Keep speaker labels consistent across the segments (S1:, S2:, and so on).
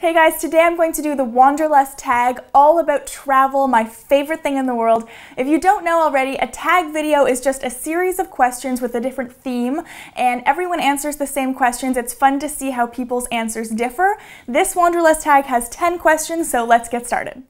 S1: Hey guys, today I'm going to do the Wanderlust tag, all about travel, my favorite thing in the world. If you don't know already, a tag video is just a series of questions with a different theme, and everyone answers the same questions. It's fun to see how people's answers differ. This Wanderlust tag has 10 questions, so let's get started.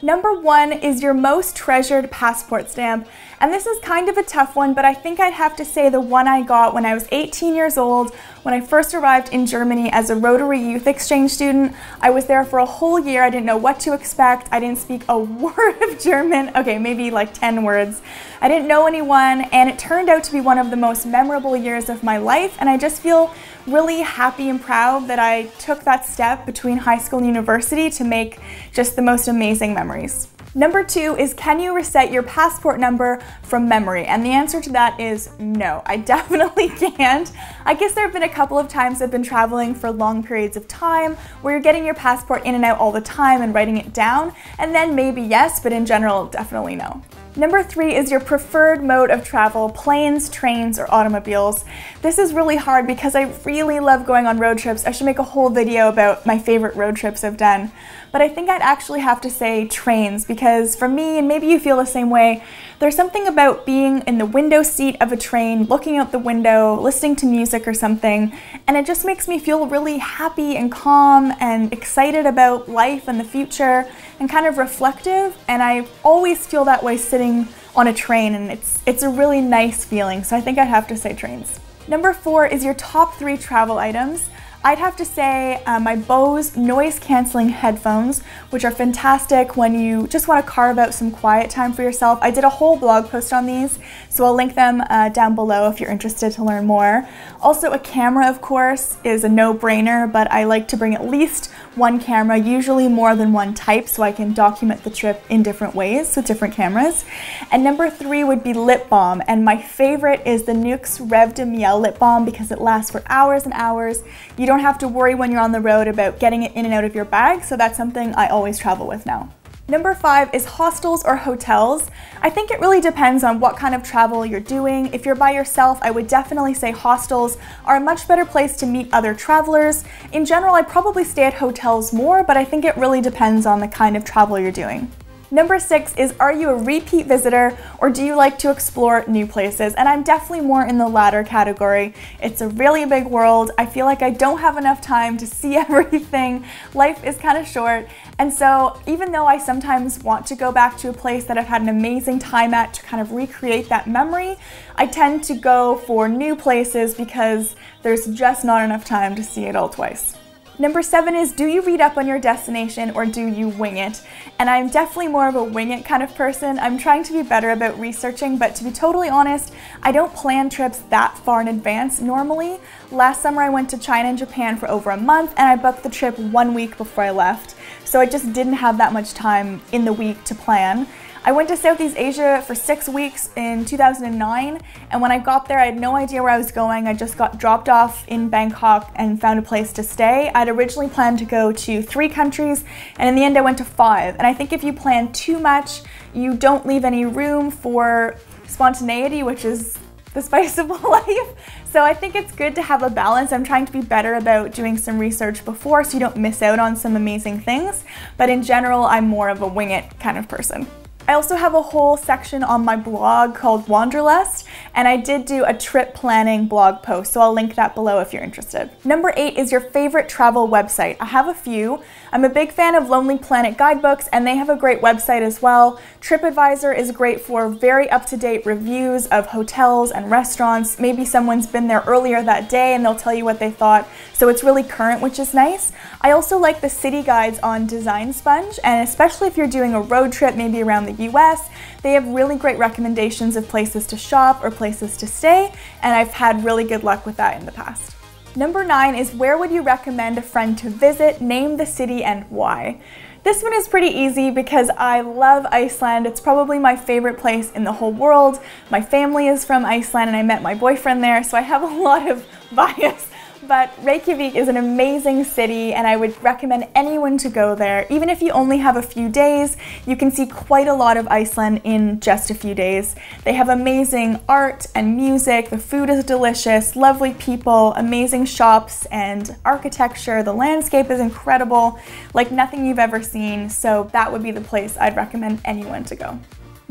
S1: Number 1 is your most treasured passport stamp. And this is kind of a tough one, but I think I'd have to say the one I got when I was 18 years old, when I first arrived in Germany as a Rotary Youth Exchange student. I was there for a whole year. I didn't know what to expect. I didn't speak a word of German. Okay, maybe like 10 words. I didn't know anyone, and it turned out to be one of the most memorable years of my life, and I just feel really happy and proud that I took that step between high school and university to make just the most amazing memories. Number 2 is, can you recite your passport number from memory? And the answer to that is no, I definitely can't. I guess there have been a couple of times I've been traveling for long periods of time where you're getting your passport in and out all the time and writing it down, and then maybe yes, but in general, definitely no. Number 3 is your preferred mode of travel, planes, trains, or automobiles. This is really hard because I really love going on road trips. I should make a whole video about my favorite road trips I've done. But I think I'd actually have to say trains, because for me, and maybe you feel the same way, there's something about being in the window seat of a train, looking out the window, listening to music or something, and it just makes me feel really happy and calm and excited about life and the future and kind of reflective, and I always feel that way sitting on a train, and it's a really nice feeling, so I think I'd have to say trains. Number 4 is your top 3 travel items. I'd have to say my Bose noise-canceling headphones, which are fantastic when you just want to carve out some quiet time for yourself. I did a whole blog post on these, so I'll link them down below if you're interested to learn more. Also, a camera, of course, is a no-brainer, but I like to bring at least one camera, usually more than one type, so I can document the trip in different ways with different cameras. And number 3 would be lip balm, and my favorite is the Nuxe Rêve de Miel lip balm because it lasts for hours and hours. You don't have to worry when you're on the road about getting it in and out of your bag, so that's something I always travel with now. Number 5 is hostels or hotels. I think it really depends on what kind of travel you're doing. If you're by yourself, I would definitely say hostels are a much better place to meet other travelers. In general, I'd probably stay at hotels more, but I think it really depends on the kind of travel you're doing. Number 6 is, are you a repeat visitor or do you like to explore new places? And I'm definitely more in the latter category. It's a really big world. I feel like I don't have enough time to see everything. Life is kind of short. And so even though I sometimes want to go back to a place that I've had an amazing time at to kind of recreate that memory, I tend to go for new places because there's just not enough time to see it all twice. Number 7 is, do you read up on your destination or do you wing it? And I'm definitely more of a wing it kind of person. I'm trying to be better about researching, but to be totally honest, I don't plan trips that far in advance normally. Last summer I went to China and Japan for over a month, and I booked the trip 1 week before I left. So I just didn't have that much time in the week to plan. I went to Southeast Asia for 6 weeks in 2009, and when I got there I had no idea where I was going. I just got dropped off in Bangkok and found a place to stay. I'd originally planned to go to 3 countries, and in the end I went to 5. And I think if you plan too much, you don't leave any room for spontaneity, which is the spice of life. So I think it's good to have a balance. I'm trying to be better about doing some research before so you don't miss out on some amazing things, but in general I'm more of a wing it kind of person. I also have a whole section on my blog called Wanderlust, and I did do a trip planning blog post, so I'll link that below if you're interested. Number 8 is your favorite travel website. I have a few. I'm a big fan of Lonely Planet guidebooks, and they have a great website as well. TripAdvisor is great for very up-to-date reviews of hotels and restaurants. Maybe someone's been there earlier that day and they'll tell you what they thought, so it's really current, which is nice. I also like the city guides on Design Sponge, and especially if you're doing a road trip, maybe around the US, they have really great recommendations of places to shop or places to stay, and I've had really good luck with that in the past. Number 9 is, where would you recommend a friend to visit? Name the city and why. This one is pretty easy because I love Iceland. It's probably my favorite place in the whole world. My family is from Iceland and I met my boyfriend there, so I have a lot of bias. But Reykjavik is an amazing city and I would recommend anyone to go there. Even if you only have a few days, you can see quite a lot of Iceland in just a few days. They have amazing art and music, the food is delicious, lovely people, amazing shops and architecture. The landscape is incredible, like nothing you've ever seen, so that would be the place I'd recommend anyone to go.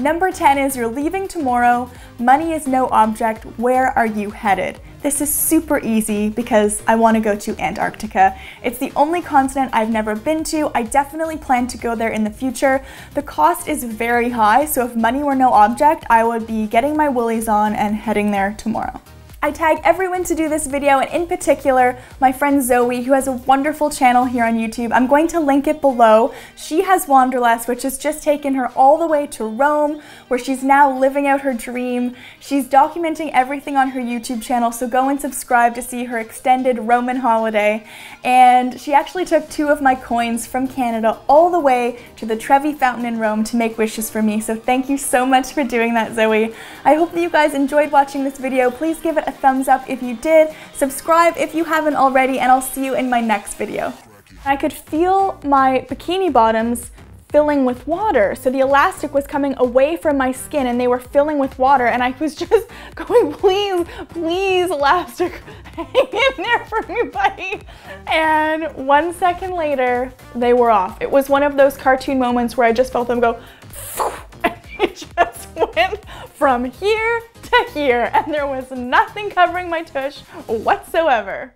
S1: Number 10 is you're leaving tomorrow, money is no object, where are you headed? This is super easy because I want to go to Antarctica. It's the only continent I've never been to. I definitely plan to go there in the future. The cost is very high, so if money were no object, I would be getting my woolies on and heading there tomorrow. I tag everyone to do this video, and in particular, my friend Zoe, who has a wonderful channel here on YouTube. I'm going to link it below. She has Wanderlust, which has just taken her all the way to Rome, where she's now living out her dream. She's documenting everything on her YouTube channel, so go and subscribe to see her extended Roman holiday. And she actually took 2 of my coins from Canada all the way to the Trevi Fountain in Rome to make wishes for me, so thank you so much for doing that, Zoe. I hope that you guys enjoyed watching this video. Please give it a thumbs up if you did, subscribe if you haven't already, and I'll see you in my next video. I could feel my bikini bottoms filling with water, so the elastic was coming away from my skin and they were filling with water, and I was just going, please, please, elastic, hang in there for me, buddy. And 1 second later, they were off. It was one of those cartoon moments where I just felt them go, and it just went from here to here, and there was nothing covering my tush whatsoever.